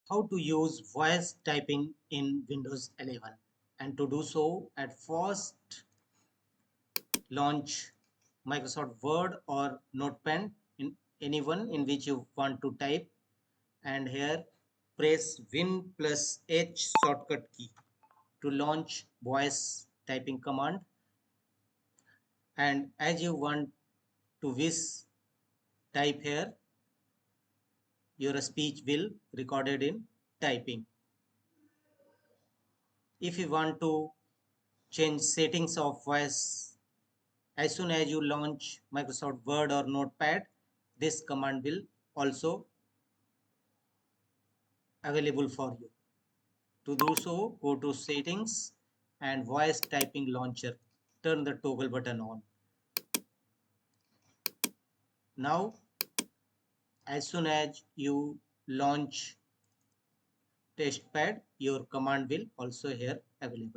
how to use voice typing in Windows 11. And to do so, at first launch Microsoft Word or Notepad in anyone in which you want to type, and here press Win plus H shortcut key to launch voice typing command. And as you want to wish type here, your speech will recorded in typing. If you want to change settings of voice, as soon as you launch Microsoft Word or Notepad, this command will also available for you. To do so, go to settings and voice typing launcher. Turn the toggle button on. Now, as soon as you launch testpad, your command will also here available.